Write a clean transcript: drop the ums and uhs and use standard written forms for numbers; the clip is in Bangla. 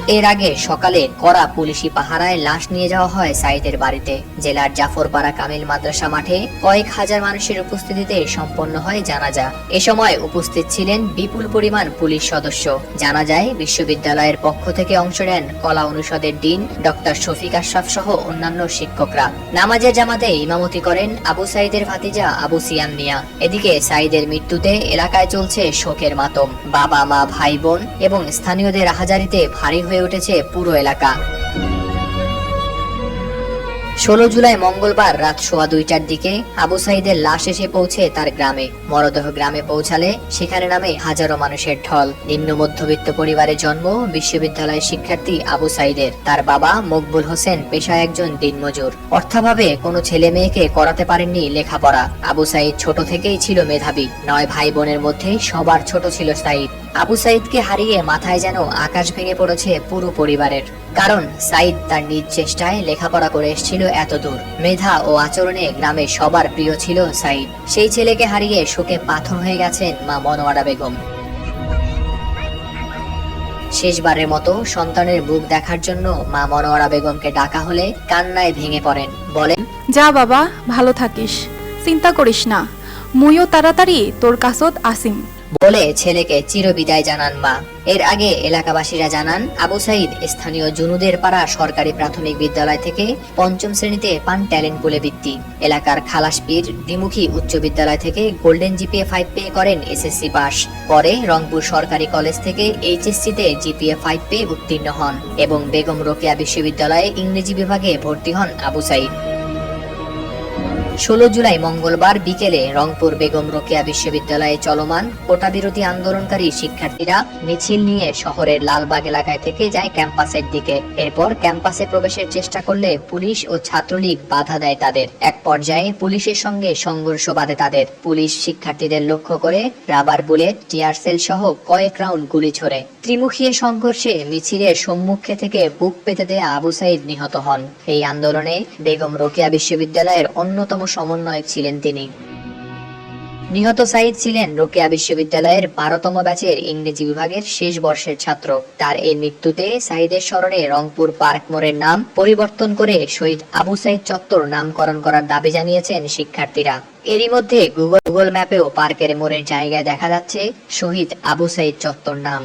এর আগে সকালে কড়া পুলিশি পাহারায় লাশ নিয়ে যাওয়া হয় সাইদের বাড়িতে। জেলার জাফরপাড়া কামিল মাদ্রাসা মাঠে কয়েক হাজার মানুষের উপস্থিতিতে সম্পন্ন হয় জানাজা। এ সময় উপস্থিত ছিলেন বিপুল পরিমাণ পুলিশ সদস্য। জানাজায় বিশ্ববিদ্যালয়ের পক্ষ থেকে অংশ নেন কলা অনুষদের ডিন ডক্টর শফিক আশরাফ সহ অন্যান্য শিক্ষকরা। নামাজের জামাতে ইমামতি করেন আবু সাইদের ভাতিজা আবু সিয়াম মিয়া। এদিকে সাইদের মৃত্যুতে এলাকায় চলছে শোকের মাতম। বাবা মা ভাই বোন এবং স্থানীয়দের আহাজারিতে ভারী হয়ে উঠেছে পুরো এলাকা। 16 জুলাই মঙ্গলবার রাত 2:15টার দিকে আবু সাইদের লাশ এসে পৌঁছে তার গ্রামে। মরদেহ গ্রামে পৌঁছালে সেখানে নামে হাজারো মানুষের ঢল। নিম্ন মধ্যবিত্ত পরিবারে জন্ম বিশ্ববিদ্যালয়ের শিক্ষার্থী আবু সাইদের। তার বাবা মকবুল হোসেন পেশায় একজন দিনমজুর। অর্থাভাবে কোনো ছেলে মেয়েকে করাতে পারেননি লেখাপড়া। আবু সাইদ ছোট থেকেই ছিল মেধাবী। 9 ভাই বোনের মধ্যে সবার ছোট ছিল সাইদ। আবু সাইদকে হারিয়ে মাথায় যেন আকাশ ভেঙে পড়েছে পুরো পরিবারের। কারণ সাইদ তার নিজ চেষ্টায় লেখাপড়া করে এসেছিল এতদূর। মেধা ও আচরণে গ্রামে সবার প্রিয় ছিল সাইদ। সেই ছেলেকে হারিয়ে শোকে পাথর হয়ে গেছেন মা মনোয়ারা বেগম। শেষবারের মতো সন্তানের মুখ দেখার জন্য মা মনোয়ারা বেগমকে ডাকা হলে কান্নায় ভেঙে পড়েন। বলেন, যা বাবা, ভালো থাকিস, চিন্তা করিস না, মুইও তাড়াতাড়ি তোর কাছত আসিম বলে ছেলেকে চিরবিদায় জানান মা। এর আগে এলাকাবাসীরা জানান আবু সাইদ স্থানীয় জুনুদের পাড়া সরকারি প্রাথমিক বিদ্যালয় থেকে 5ম শ্রেণীতে পান ট্যালেন্ট পুলে বৃত্তি। এলাকার খালাসপীর দ্বিমুখী উচ্চ বিদ্যালয় থেকে গোল্ডেন জিপিএ 5 পেয়ে করেন এসএসসি পাস। পরে রংপুর সরকারি কলেজ থেকে এইচএসসিতে জিপিএ 5 পেয়ে উত্তীর্ণ হন এবং বেগম রোকেয়া বিশ্ববিদ্যালয়ে ইংরেজি বিভাগে ভর্তি হন আবু সাইদ। 16 জুলাই মঙ্গলবার বিকেলে রংপুর বেগম রোকেয়া বিশ্ববিদ্যালয়ে চলমান কোটা বিরোধী আন্দোলনকারী শিক্ষার্থীরা মিছিল নিয়ে শহরের লালবাগ এলাকায় থেকে যায় ক্যাম্পাসের দিকে। এরপর ক্যাম্পাসে প্রবেশের চেষ্টা করলে পুলিশ ও ছাত্রলীগ বাধা দেয় তাদের। এক পর্যায়ে পুলিশের সঙ্গে সংঘর্ষ বাধে তাদের। পুলিশ শিক্ষার্থীদের লক্ষ্য করে রাবার বুলেট, টিয়ার সেল সহ কয়েক রাউন্ড গুলি ছোড়ে। ত্রিমুখী সংঘর্ষে মিছিলের সম্মুখে থেকে বুক পেতে দেয়া আবু সাইদ নিহত হন। এই আন্দোলনে বেগম রোকেয়া বিশ্ববিদ্যালয়ের অন্যতম সমন্বয়ক ছিলেন তিনি। নিহত সাইদ ছিলেন রোকেয়া বিশ্ববিদ্যালয়ের 12তম ব্যাচের ইংরেজি বিভাগের শেষ বর্ষের ছাত্র। তার এই মৃত্যুতে সাইদের স্মরণে রংপুর পার্ক মোড়ের নাম পরিবর্তন করে শহীদ আবু সাইদ চত্বর নামকরণ করার দাবি জানিয়েছেন শিক্ষার্থীরা। এরই মধ্যে গুগল ম্যাপেও পার্কের মোড়ের জায়গায় দেখা যাচ্ছে শহীদ আবু সাইদ চত্বর নাম।